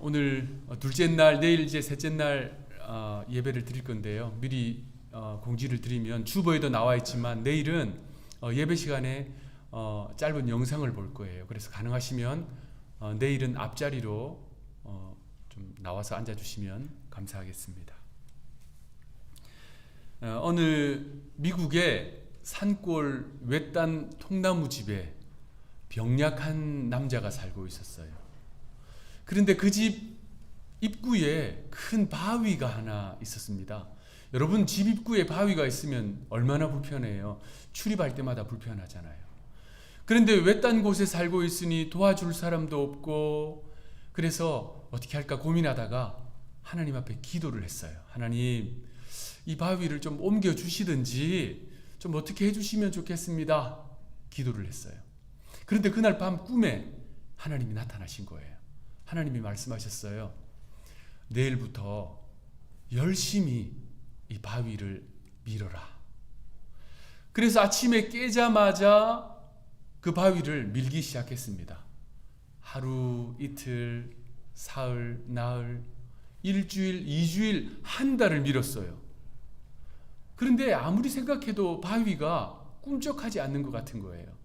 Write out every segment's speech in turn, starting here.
오늘 둘째 날, 내일 이제 셋째 날 예배를 드릴 건데요. 미리 공지를 드리면 주보에도 나와 있지만 내일은 예배 시간에 짧은 영상을 볼 거예요. 그래서 가능하시면 내일은 앞자리로 좀 나와서 앉아주시면 감사하겠습니다. 어느 미국의 산골 외딴 통나무 집에 병약한 남자가 살고 있었어요. 그런데 그 집 입구에 큰 바위가 하나 있었습니다. 여러분, 집 입구에 바위가 있으면 얼마나 불편해요. 출입할 때마다 불편하잖아요. 그런데 외딴 곳에 살고 있으니 도와줄 사람도 없고, 그래서 어떻게 할까 고민하다가 하나님 앞에 기도를 했어요. 하나님, 이 바위를 좀 옮겨 주시든지 좀 어떻게 해주시면 좋겠습니다. 기도를 했어요. 그런데 그날 밤 꿈에 하나님이 나타나신 거예요. 하나님이 말씀하셨어요. 내일부터 열심히 이 바위를 밀어라. 그래서 아침에 깨자마자 그 바위를 밀기 시작했습니다. 하루, 이틀, 사흘, 나흘, 일주일, 2주일, 한 달을 밀었어요. 그런데 아무리 생각해도 바위가 꿈쩍하지 않는 것 같은 거예요.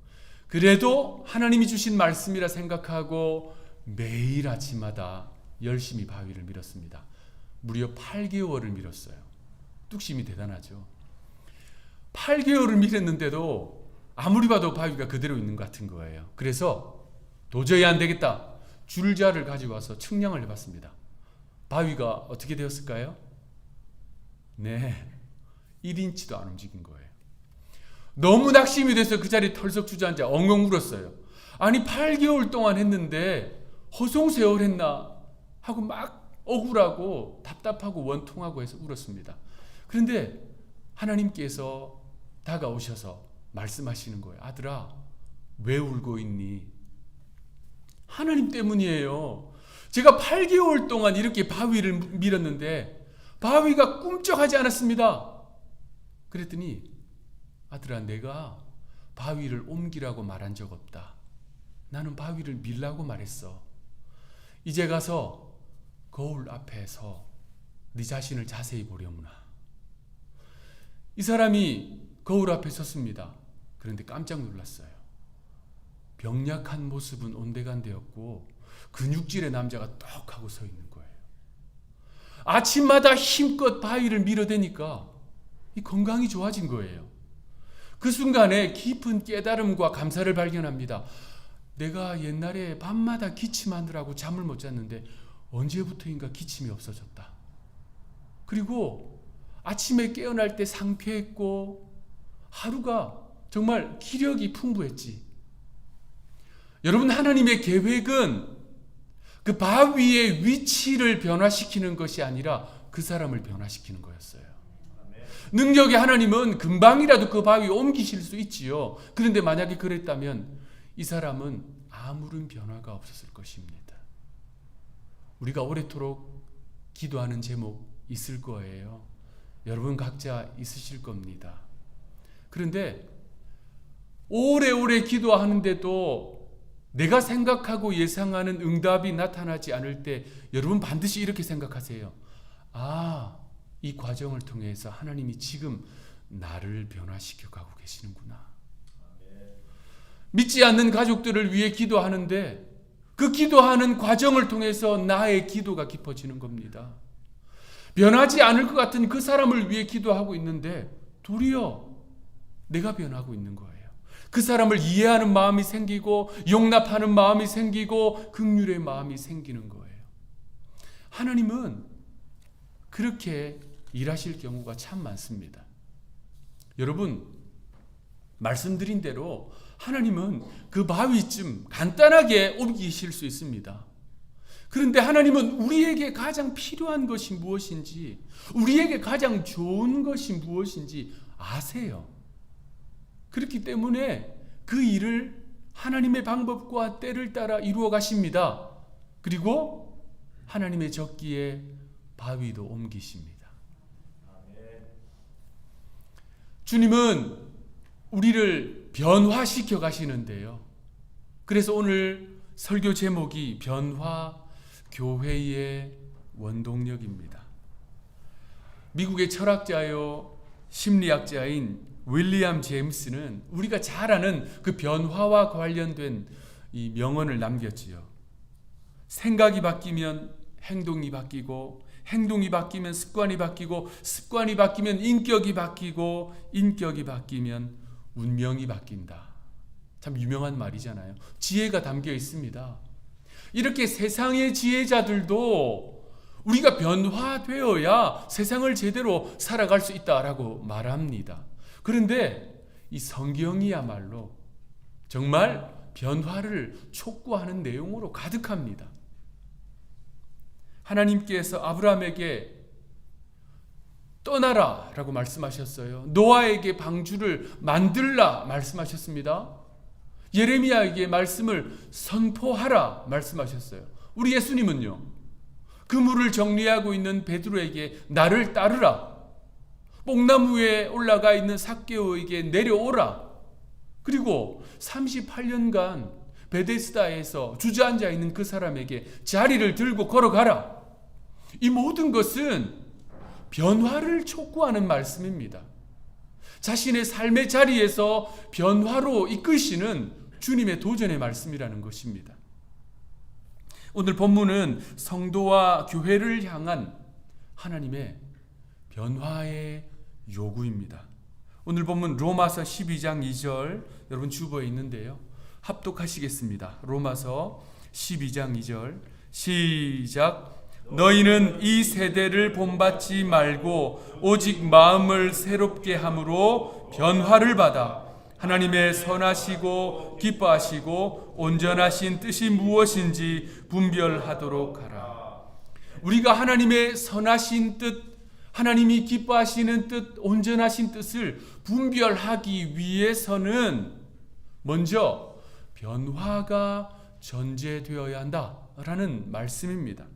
그래도 하나님이 주신 말씀이라 생각하고 매일 아침마다 열심히 바위를 밀었습니다. 무려 8개월을 밀었어요. 뚝심이 대단하죠. 8개월을 밀었는데도 아무리 봐도 바위가 그대로 있는 것 같은 거예요. 그래서 도저히 안 되겠다. 줄자를 가지고 와서 측량을 해봤습니다. 바위가 어떻게 되었을까요? 네, 1인치도 안 움직인 거예요. 너무 낙심이 돼서 그 자리에 털썩 주저앉아 엉엉 울었어요. 아니 8개월 동안 했는데 허송세월했나 하고 막 억울하고 답답하고 원통하고 해서 울었습니다. 그런데 하나님께서 다가오셔서 말씀하시는 거예요. 아들아, 왜 울고 있니? 하나님 때문이에요. 제가 8개월 동안 이렇게 바위를 밀었는데 바위가 꿈쩍하지 않았습니다. 그랬더니 아들아, 내가 바위를 옮기라고 말한 적 없다. 나는 바위를 밀라고 말했어. 이제 가서 거울 앞에서 네 자신을 자세히 보려무나. 이 사람이 거울 앞에 섰습니다. 그런데 깜짝 놀랐어요. 병약한 모습은 온데간데였고 근육질의 남자가 떡 하고 서 있는 거예요. 아침마다 힘껏 바위를 밀어대니까 이 건강이 좋아진 거예요. 그 순간에 깊은 깨달음과 감사를 발견합니다. 내가 옛날에 밤마다 기침하느라고 잠을 못 잤는데 언제부터인가 기침이 없어졌다. 그리고 아침에 깨어날 때 상쾌했고 하루가 정말 기력이 풍부했지. 여러분, 하나님의 계획은 그 바위의 위치를 변화시키는 것이 아니라 그 사람을 변화시키는 거였어요. 능력의 하나님은 금방이라도 그 바위 옮기실 수 있지요. 그런데 만약에 그랬다면 이 사람은 아무런 변화가 없었을 것입니다. 우리가 오래도록 기도하는 제목 있을 거예요. 여러분 각자 있으실 겁니다. 그런데 오래오래 기도하는데도 내가 생각하고 예상하는 응답이 나타나지 않을 때 여러분 반드시 이렇게 생각하세요. 이 과정을 통해서 하나님이 지금 나를 변화시켜 가고 계시는구나. 믿지 않는 가족들을 위해 기도하는데 그 기도하는 과정을 통해서 나의 기도가 깊어지는 겁니다. 변하지 않을 것 같은 그 사람을 위해 기도하고 있는데 도리어 내가 변하고 있는 거예요. 그 사람을 이해하는 마음이 생기고 용납하는 마음이 생기고 긍휼의 마음이 생기는 거예요. 하나님은 그렇게 일하실 경우가 참 많습니다. 여러분, 말씀드린 대로 하나님은 그 바위쯤 간단하게 옮기실 수 있습니다. 그런데 하나님은 우리에게 가장 필요한 것이 무엇인지, 우리에게 가장 좋은 것이 무엇인지 아세요. 그렇기 때문에 그 일을 하나님의 방법과 때를 따라 이루어 가십니다. 그리고 하나님의 적기에 바위도 옮기십니다. 주님은 우리를 변화시켜 가시는데요. 그래서 오늘 설교 제목이 변화, 교회의 원동력입니다. 미국의 철학자요 심리학자인 윌리엄 제임스는 우리가 잘 아는 그 변화와 관련된 이 명언을 남겼지요. 생각이 바뀌면 행동이 바뀌고, 행동이 바뀌면 습관이 바뀌고, 습관이 바뀌면 인격이 바뀌고, 인격이 바뀌면 운명이 바뀐다. 참 유명한 말이잖아요. 지혜가 담겨 있습니다. 이렇게 세상의 지혜자들도 우리가 변화되어야 세상을 제대로 살아갈 수 있다라고 말합니다. 그런데 이 성경이야말로 정말 변화를 촉구하는 내용으로 가득합니다. 하나님께서 아브라함에게 떠나라 라고 말씀하셨어요. 노아에게 방주를 만들라 말씀하셨습니다. 예레미야에게 말씀을 선포하라 말씀하셨어요. 우리 예수님은요, 그물을 정리하고 있는 베드로에게 나를 따르라, 뽕나무 위에 올라가 있는 삭개오에게 내려오라, 그리고 38년간 베데스다에서 주저앉아 있는 그 사람에게 자리를 들고 걸어가라. 이 모든 것은 변화를 촉구하는 말씀입니다. 자신의 삶의 자리에서 변화로 이끄시는 주님의 도전의 말씀이라는 것입니다. 오늘 본문은 성도와 교회를 향한 하나님의 변화의 요구입니다. 오늘 본문 로마서 12장 2절 여러분 주보에 있는데요. 합독하시겠습니다. 로마서 12장 2절 시작. 너희는 이 세대를 본받지 말고 오직 마음을 새롭게 함으로 변화를 받아 하나님의 선하시고 기뻐하시고 온전하신 뜻이 무엇인지 분별하도록 하라. 우리가 하나님의 선하신 뜻, 하나님이 기뻐하시는 뜻, 온전하신 뜻을 분별하기 위해서는 먼저 변화가 전제되어야 한다라는 말씀입니다.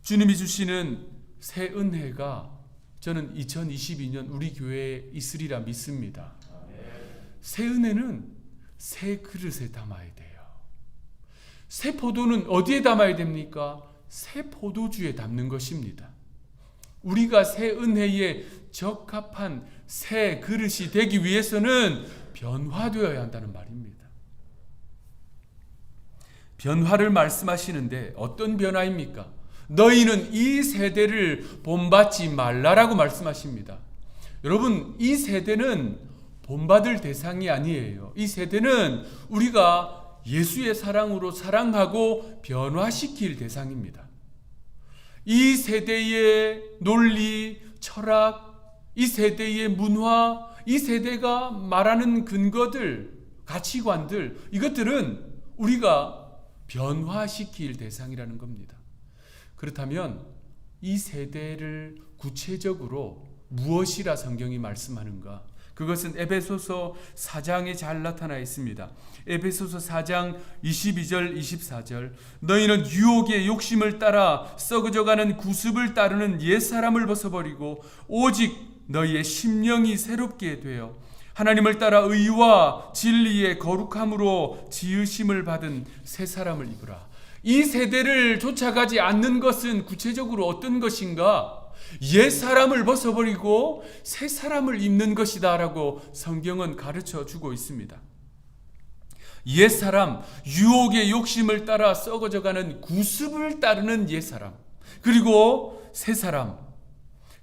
주님이 주시는 새 은혜가 저는 2022년 우리 교회에 있으리라 믿습니다. 새 은혜는 새 그릇에 담아야 돼요. 새 포도는 어디에 담아야 됩니까? 새 포도주에 담는 것입니다. 우리가 새 은혜에 적합한 새 그릇이 되기 위해서는 변화되어야 한다는 말입니다. 변화를 말씀하시는데 어떤 변화입니까? 너희는 이 세대를 본받지 말라라고 말씀하십니다. 여러분, 이 세대는 본받을 대상이 아니에요. 이 세대는 우리가 예수의 사랑으로 사랑하고 변화시킬 대상입니다. 이 세대의 논리, 철학, 이 세대의 문화, 이 세대가 말하는 근거들, 가치관들, 이것들은 우리가 변화시킬 대상이라는 겁니다. 그렇다면 이 세대를 구체적으로 무엇이라 성경이 말씀하는가? 그것은 에베소서 4장에 잘 나타나 있습니다. 에베소서 4장 22절 24절 너희는 유혹의 욕심을 따라 썩어져가는 구습을 따르는 옛사람을 벗어버리고 오직 너희의 심령이 새롭게 되어 하나님을 따라 의와 진리의 거룩함으로 지으심을 받은 새 사람을 입으라. 이 세대를 쫓아가지 않는 것은 구체적으로 어떤 것인가? 옛 사람을 벗어버리고 새 사람을 입는 것이다 라고 성경은 가르쳐 주고 있습니다. 옛 사람, 유혹의 욕심을 따라 썩어져가는 구습을 따르는 옛 사람, 그리고 새 사람,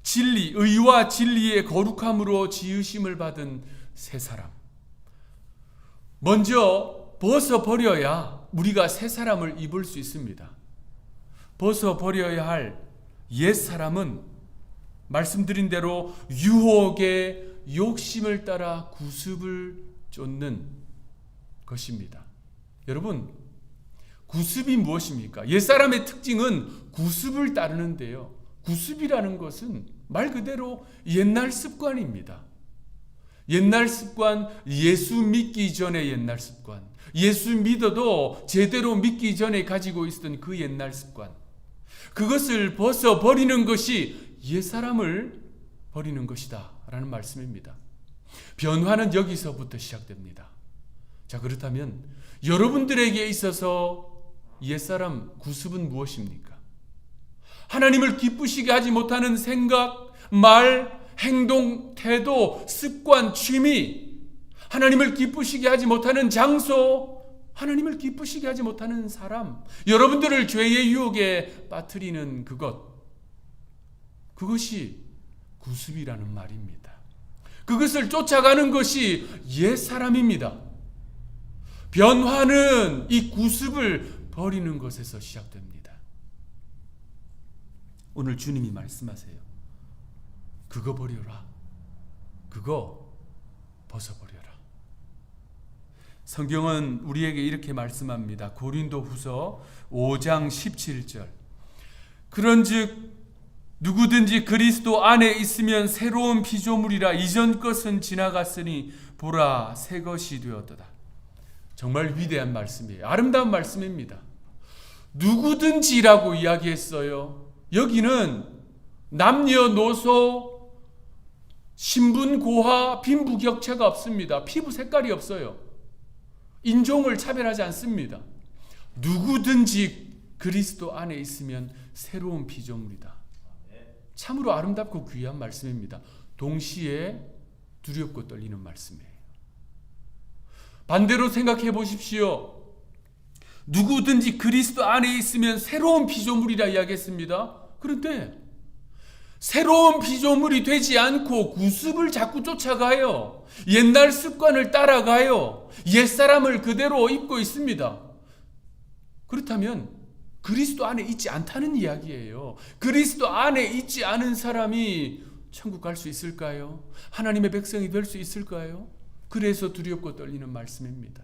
진리, 의와 진리의 거룩함으로 지으심을 받은 새 사람. 먼저 벗어버려야 우리가 새 사람을 입을 수 있습니다. 벗어버려야 할 옛 사람은 말씀드린 대로 유혹의 욕심을 따라 구습을 쫓는 것입니다. 여러분, 구습이 무엇입니까? 옛 사람의 특징은 구습을 따르는데요. 구습이라는 것은 말 그대로 옛날 습관입니다. 옛날 습관, 예수 믿기 전의 옛날 습관, 예수 믿어도 제대로 믿기 전에 가지고 있었던 그 옛날 습관, 그것을 벗어버리는 것이 옛사람을 버리는 것이다 라는 말씀입니다. 변화는 여기서부터 시작됩니다. 자, 그렇다면 여러분들에게 있어서 옛사람 구습은 무엇입니까? 하나님을 기쁘시게 하지 못하는 생각, 말, 행동, 태도, 습관, 취미, 하나님을 기쁘시게 하지 못하는 장소, 하나님을 기쁘시게 하지 못하는 사람, 여러분들을 죄의 유혹에 빠뜨리는 그것이 구습이라는 말입니다. 그것을 쫓아가는 것이 옛사람입니다. 변화는 이 구습을 버리는 것에서 시작됩니다. 오늘 주님이 말씀하세요. 그거 버려라. 그거 벗어버려라. 성경은 우리에게 이렇게 말씀합니다. 고린도후서 5장 17절. 그런즉 누구든지 그리스도 안에 있으면 새로운 피조물이라. 이전 것은 지나갔으니 보라 새 것이 되었도다. 정말 위대한 말씀이에요. 아름다운 말씀입니다. 누구든지라고 이야기했어요. 여기는 남녀노소, 신분 고하, 빈부격차가 없습니다. 피부 색깔이 없어요. 인종을 차별하지 않습니다. 누구든지 그리스도 안에 있으면 새로운 피조물이다. 참으로 아름답고 귀한 말씀입니다. 동시에 두렵고 떨리는 말씀이에요. 반대로 생각해 보십시오. 누구든지 그리스도 안에 있으면 새로운 피조물이라 이야기했습니다. 그런데 새로운 피조물이 되지 않고 구습을 자꾸 쫓아가요. 옛날 습관을 따라가요. 옛사람을 그대로 입고 있습니다. 그렇다면 그리스도 안에 있지 않다는 이야기예요. 그리스도 안에 있지 않은 사람이 천국 갈 수 있을까요? 하나님의 백성이 될 수 있을까요? 그래서 두렵고 떨리는 말씀입니다.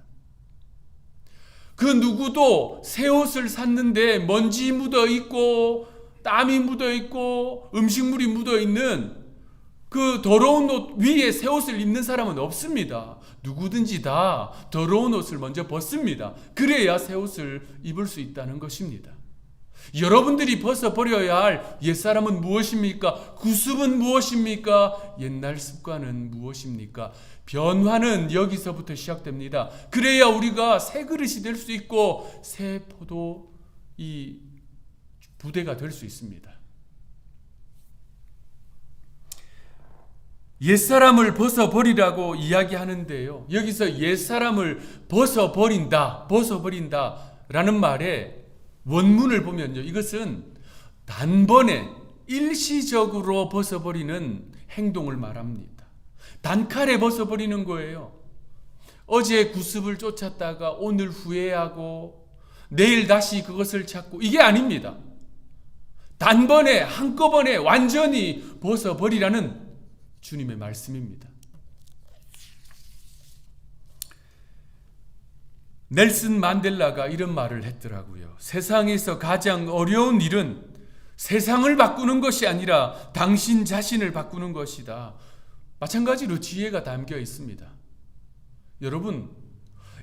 그 누구도 새 옷을 샀는데 먼지 묻어 있고 땀이 묻어 있고 음식물이 묻어 있는 그 더러운 옷 위에 새 옷을 입는 사람은 없습니다. 누구든지 다 더러운 옷을 먼저 벗습니다. 그래야 새 옷을 입을 수 있다는 것입니다. 여러분들이 벗어버려야 할 옛사람은 무엇입니까? 구습은 무엇입니까? 옛날 습관은 무엇입니까? 변화는 여기서부터 시작됩니다. 그래야 우리가 새 그릇이 될 수 있고 새 포도 이 부대가 될 수 있습니다. 옛사람을 벗어버리라고 이야기하는데요. 여기서 옛사람을 벗어버린다 라는 말에 원문을 보면요. 이것은 단번에 일시적으로 벗어버리는 행동을 말합니다. 단칼에 벗어버리는 거예요. 어제 구습을 쫓았다가 오늘 후회하고 내일 다시 그것을 찾고 이게 아닙니다. 단번에 한꺼번에 완전히 벗어버리라는 주님의 말씀입니다. 넬슨 만델라가 이런 말을 했더라고요. 세상에서 가장 어려운 일은 세상을 바꾸는 것이 아니라 당신 자신을 바꾸는 것이다. 마찬가지로 지혜가 담겨 있습니다. 여러분,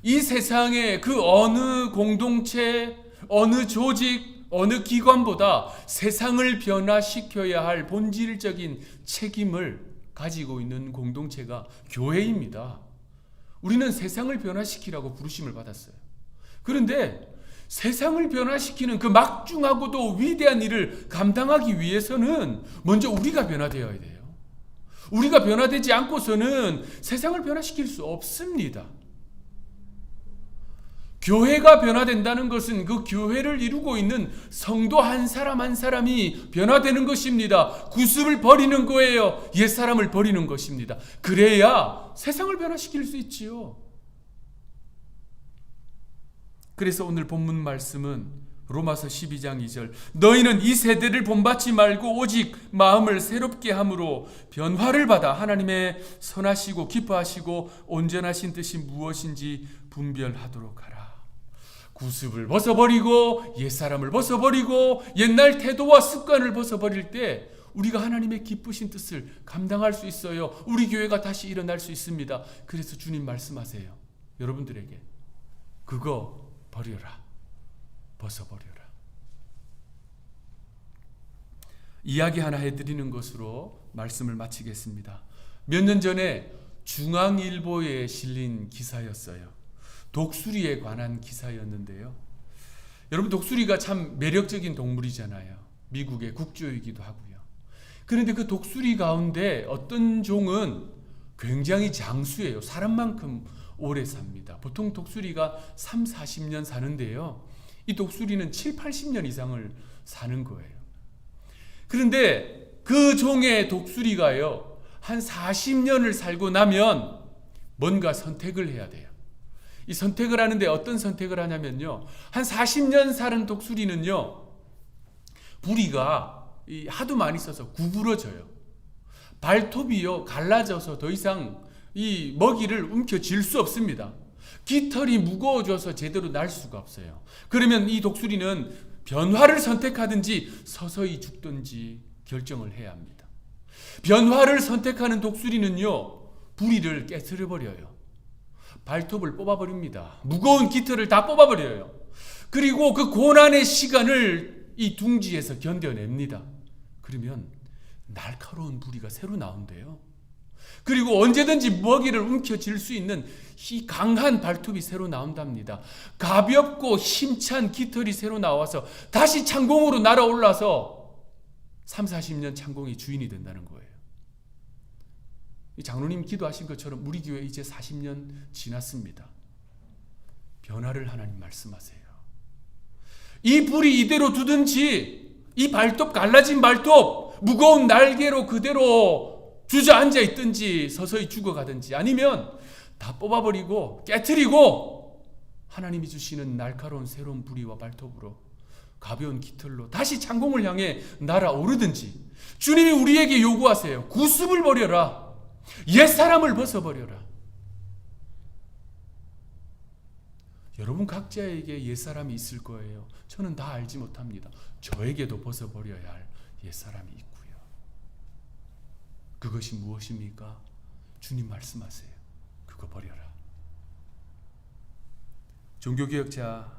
이 세상의 그 어느 공동체, 어느 조직, 어느 기관보다 세상을 변화시켜야 할 본질적인 책임을 가지고 있는 공동체가 교회입니다. 우리는 세상을 변화시키라고 부르심을 받았어요. 그런데 세상을 변화시키는 그 막중하고도 위대한 일을 감당하기 위해서는 먼저 우리가 변화되어야 돼요. 우리가 변화되지 않고서는 세상을 변화시킬 수 없습니다. 교회가 변화된다는 것은 그 교회를 이루고 있는 성도 한 사람 한 사람이 변화되는 것입니다. 구습을 버리는 거예요. 옛사람을 버리는 것입니다. 그래야 세상을 변화시킬 수 있지요. 그래서 오늘 본문 말씀은 로마서 12장 2절 너희는 이 세대를 본받지 말고 오직 마음을 새롭게 함으로 변화를 받아 하나님의 선하시고 기뻐하시고 온전하신 뜻이 무엇인지 분별하도록 하라. 구습을 벗어버리고 옛사람을 벗어버리고 옛날 태도와 습관을 벗어버릴 때 우리가 하나님의 기쁘신 뜻을 감당할 수 있어요. 우리 교회가 다시 일어날 수 있습니다. 그래서 주님 말씀하세요. 여러분들에게 그거 버려라. 벗어버려라. 이야기 하나 해드리는 것으로 말씀을 마치겠습니다. 몇 년 전에 중앙일보에 실린 기사였어요. 독수리에 관한 기사였는데요. 여러분, 독수리가 참 매력적인 동물이잖아요. 미국의 국조이기도 하고요. 그런데 그 독수리 가운데 어떤 종은 굉장히 장수예요. 사람만큼 오래 삽니다. 보통 독수리가 3, 40년 사는데요. 이 독수리는 7, 80년 이상을 사는 거예요. 그런데 그 종의 독수리가요, 한 40년을 살고 나면 뭔가 선택을 해야 돼요. 이 선택을 하는데 어떤 선택을 하냐면요, 한 40년 사는 독수리는요, 부리가 하도 많이 써서 구부러져요. 발톱이요 갈라져서 더 이상 이 먹이를 움켜쥘 수 없습니다. 깃털이 무거워져서 제대로 날 수가 없어요. 그러면 이 독수리는 변화를 선택하든지 서서히 죽든지 결정을 해야 합니다. 변화를 선택하는 독수리는요, 부리를 깨트려 버려요. 발톱을 뽑아버립니다. 무거운 깃털을 다 뽑아버려요. 그리고 그 고난의 시간을 이 둥지에서 견뎌냅니다. 그러면 날카로운 부리가 새로 나온대요. 그리고 언제든지 먹이를 움켜쥘 수 있는 이 강한 발톱이 새로 나온답니다. 가볍고 힘찬 깃털이 새로 나와서 다시 창공으로 날아올라서 3, 40년 창공의 주인이 된다는 거예요. 이 장로님 기도하신 것처럼 우리 교회 이제 40년 지났습니다. 변화를 하나님 말씀하세요. 이 불이 이대로 두든지 이 발톱 갈라진 발톱 무거운 날개로 그대로 주저앉아 있든지 서서히 죽어가든지 아니면 다 뽑아버리고 깨트리고 하나님이 주시는 날카로운 새로운 부리와 발톱으로 가벼운 깃털로 다시 창공을 향해 날아오르든지 주님이 우리에게 요구하세요. 구습을 버려라. 옛사람을 벗어버려라. 여러분 각자에게 옛사람이 있을 거예요. 저는 다 알지 못합니다. 저에게도 벗어버려야 할 옛사람이 있고요. 그것이 무엇입니까? 주님 말씀하세요. 그거 버려라. 종교개혁자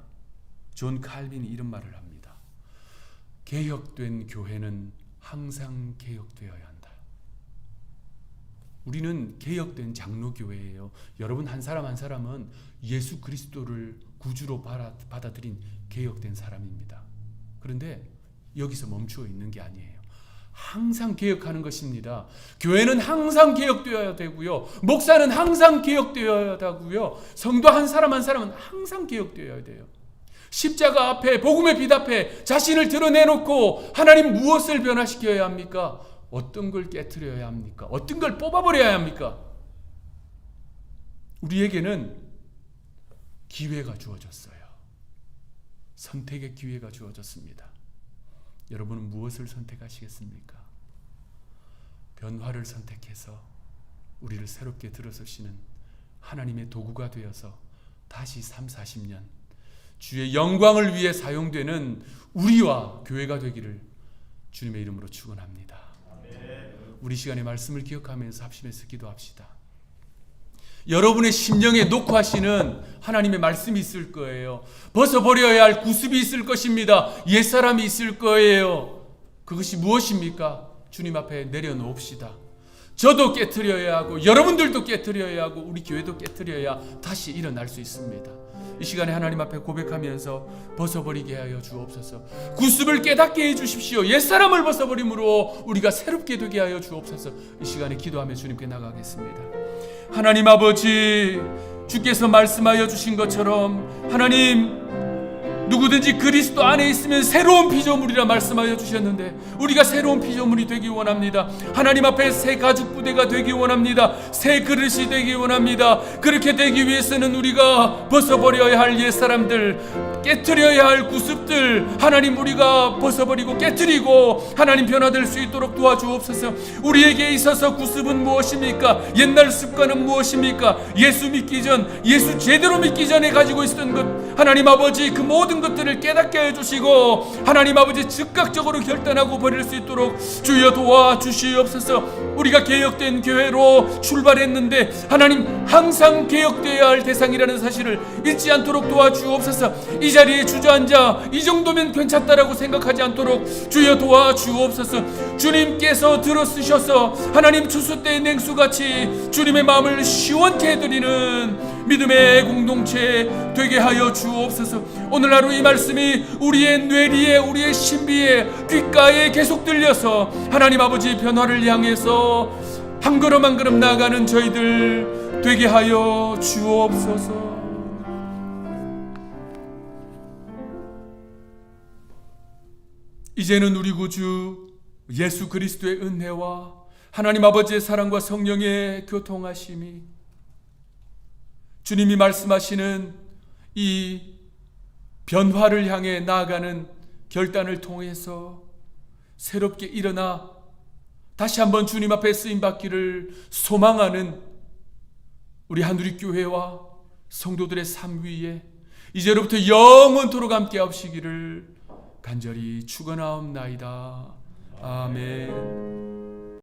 존 칼빈이 이런 말을 합니다. 개혁된 교회는 항상 개혁되어야 한다. 우리는 개혁된 장로교회예요. 여러분 한 사람 한 사람은 예수 그리스도를 구주로 받아들인 개혁된 사람입니다. 그런데 여기서 멈추어 있는 게 아니에요. 항상 개혁하는 것입니다. 교회는 항상 개혁되어야 되고요. 목사는 항상 개혁되어야 되고요. 성도 한 사람 한 사람은 항상 개혁되어야 돼요. 십자가 앞에 복음의 빛 앞에 자신을 드러내놓고 하나님 무엇을 변화시켜야 합니까? 어떤 걸 깨트려야 합니까? 어떤 걸 뽑아버려야 합니까? 우리에게는 기회가 주어졌어요. 선택의 기회가 주어졌습니다. 여러분은 무엇을 선택하시겠습니까? 변화를 선택해서 우리를 새롭게 들어서시는 하나님의 도구가 되어서 다시 3, 40년 주의 영광을 위해 사용되는 우리와 교회가 되기를 주님의 이름으로 축원합니다. 우리 시간의 말씀을 기억하면서 합심해서 기도합시다. 여러분의 심령에 녹화하시는 하나님의 말씀이 있을 거예요. 벗어버려야 할 구습이 있을 것입니다. 옛사람이 있을 거예요. 그것이 무엇입니까? 주님 앞에 내려놓읍시다. 저도 깨트려야 하고 여러분들도 깨트려야 하고 우리 교회도 깨트려야 다시 일어날 수 있습니다. 이 시간에 하나님 앞에 고백하면서 벗어버리게 하여 주옵소서. 구습을 깨닫게 해주십시오. 옛사람을 벗어버림으로 우리가 새롭게 되게 하여 주옵소서. 이 시간에 기도하며 주님께 나가겠습니다. 하나님 아버지, 주께서 말씀하여 주신 것처럼 하나님 누구든지 그리스도 안에 있으면 새로운 피조물이라 말씀하여 주셨는데 우리가 새로운 피조물이 되기 원합니다. 하나님 앞에 새 가죽 부대가 되기 원합니다. 새 그릇이 되기 원합니다. 그렇게 되기 위해서는 우리가 벗어버려야 할 옛사람들, 깨트려야 할 구습들 하나님 우리가 벗어버리고 깨트리고 하나님 변화될 수 있도록 도와주옵소서. 우리에게 있어서 구습은 무엇입니까? 옛날 습관은 무엇입니까? 예수 믿기 전, 예수 제대로 믿기 전에 가지고 있었던 것 하나님 아버지 그 모든 것들을 깨닫게 해주시고 하나님 아버지 즉각적으로 결단하고 버릴 수 있도록 주여 도와주시옵소서. 우리가 개혁된 교회로 출발했는데 하나님 항상 개혁되어야 할 대상이라는 사실을 잊지 않도록 도와주옵소서. 이 자리에 주저앉아 이 정도면 괜찮다라고 생각하지 않도록 주여 도와주옵소서. 주님께서 들어쓰셔서 하나님 추수 때의 냉수같이 주님의 마음을 시원케 해드리는 믿음의 공동체 되게 하여 주옵소서. 오늘 하루 이 말씀이 우리의 뇌리에, 우리의 신비에, 귓가에 계속 들려서 하나님 아버지 변화를 향해서 한 걸음 한 걸음 나아가는 저희들 되게 하여 주옵소서. 이제는 우리 구주 예수 그리스도의 은혜와 하나님 아버지의 사랑과 성령의 교통하심이, 주님이 말씀하시는 이 변화를 향해 나아가는 결단을 통해서 새롭게 일어나 다시 한번 주님 앞에 쓰임받기를 소망하는 우리 한우리교회와 성도들의 삶 위에 이제로부터 영원토록 함께 하시기를 간절히 축원하옵나이다. 아멘.